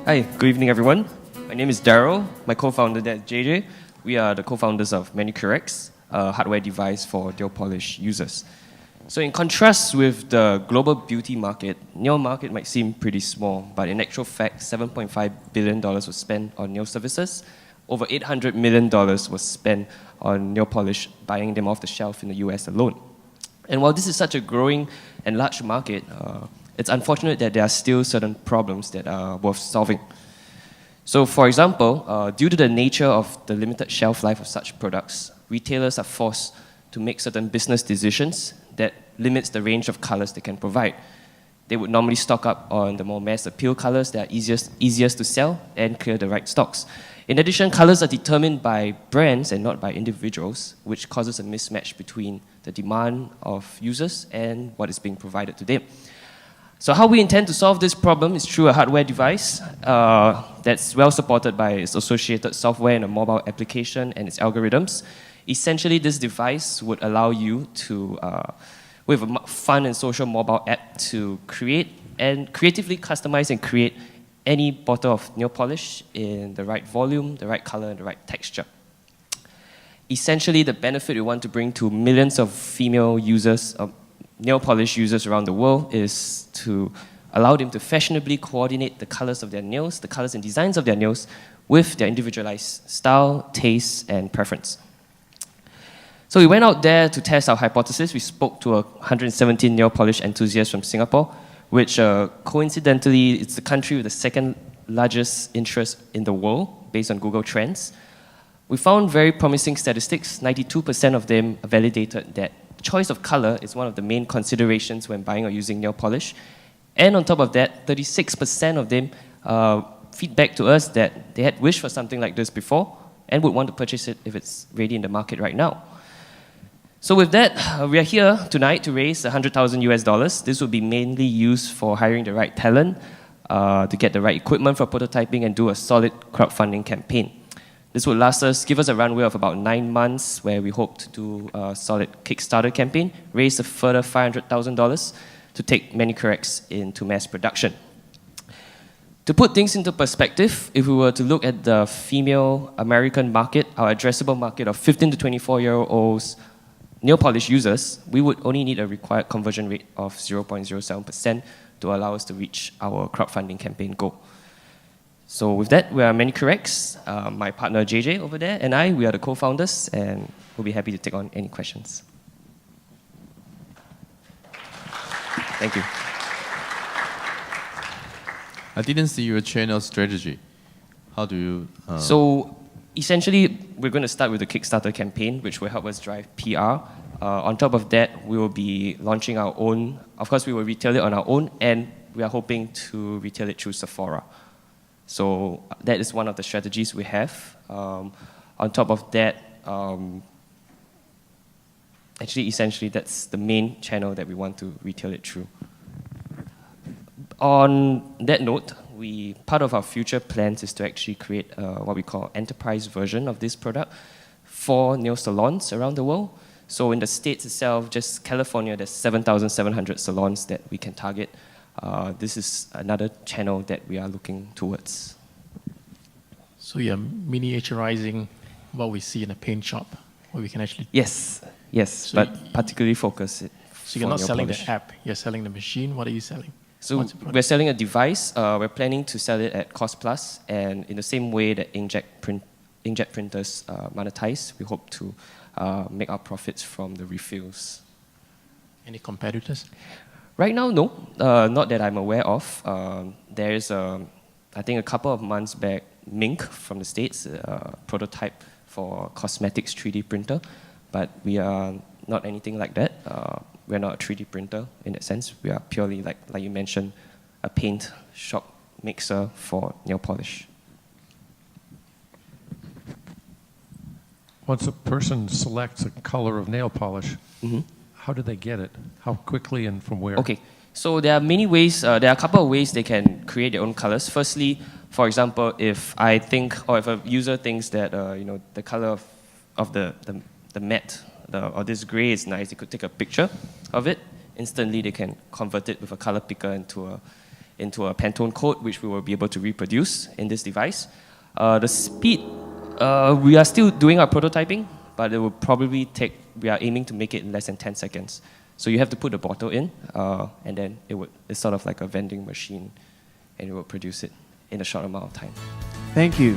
Hi, good evening everyone. My name is Daryl, my co-founder is JJ. We are the co-founders of ManicureX, a hardware device for nail polish users. So in contrast with the global beauty market, nail market might seem pretty small, but in actual fact, $7.5 billion was spent on nail services. Over $800 million was spent on nail polish, buying them off the shelf in the US alone. And while this is such a growing and large market, it's unfortunate that there are still certain problems that are worth solving. So for example, due to the nature of the limited shelf life of such products, retailers are forced to make certain business decisions that limits the range of colors they can provide. They would normally stock up on the more mass appeal colors that are easiest to sell and clear the right stocks. In addition, colors are determined by brands and not by individuals, which causes a mismatch between the demand of users and what is being provided to them. So how we intend to solve this problem is through a hardware device that's well supported by its associated software and a mobile application and its algorithms. Essentially, this device would allow you to, with a fun and social mobile app, to create and creatively customize and create any bottle of nail polish in the right volume, the right color, and the right texture. Essentially, the benefit we want to bring to millions of female users, nail polish users around the world, is to allow them to fashionably coordinate the colors of their nails, the colors and designs of their nails, with their individualized style, taste, and preference. So we went out there to test our hypothesis. We spoke to 117 nail polish enthusiasts from Singapore, which coincidentally, it's the country with the second largest interest in the world based on Google Trends. We found very promising statistics. 92% of them validated that choice of color is one of the main considerations when buying or using nail polish. And on top of that, 36% of them feedback to us that they had wished for something like this before and would want to purchase it if it's ready in the market right now. So with that, we are here tonight to raise $100,000. This will be mainly used for hiring the right talent, to get the right equipment for prototyping and do a solid crowdfunding campaign. This will give us a runway of about 9 months, where we hope to do a solid Kickstarter campaign, raise a further $500,000 to take ManicureX into mass production. To put things into perspective, if we were to look at the female American market, our addressable market of 15 to 24-year-olds nail polish users, we would only need a required conversion rate of 0.07% to allow us to reach our crowdfunding campaign goal. So with that, we are ManicureX. My partner JJ over there and we are the co-founders, and we'll be happy to take on any questions. Thank you. I didn't see your channel strategy. How do you... So essentially, we're going to start with the Kickstarter campaign, which will help us drive PR. On top of that, we will be launching our own. Of course, we will retail it on our own, and we are hoping to retail it through Sephora. So that is one of the strategies we have. On top of that, actually, essentially, that's the main channel that we want to retail it through. On that note, part of our future plans is to actually create what we call enterprise version of this product for nail salons around the world. So in the States itself, just California, there's 7,700 salons that we can target. This is another channel that we are looking towards. So you're miniaturizing what we see in a paint shop, where we can actually... Yes, so but particularly focus it. So you're not selling the app, you're selling the machine. What are you selling? So we're selling a device. We're planning to sell it at cost plus, and in the same way that inkjet printers monetize, we hope to make our profits from the refills. Any competitors? Right now, no. Not that I'm aware of. There's, I think a couple of months back, Mink from the States, a prototype for cosmetics 3D printer, but we are not anything like that. We're not a 3D printer in that sense. We are purely, like you mentioned, a paint shop mixer for nail polish. Once a person selects a color of nail polish, how do they get it? How quickly and from where? Okay, so there are many ways. There are a couple of ways they can create their own colors. Firstly, for example, if I think, or if a user thinks that the color of the matte or this gray is nice, they could take a picture of it. Instantly, they can convert it with a color picker into into a Pantone code, which we will be able to reproduce in this device. The speed, we are still doing our prototyping, but it will probably take, we are aiming to make it in less than 10 seconds. So you have to put the bottle in, and then it's sort of like a vending machine, and it will produce it in a short amount of time. Thank you.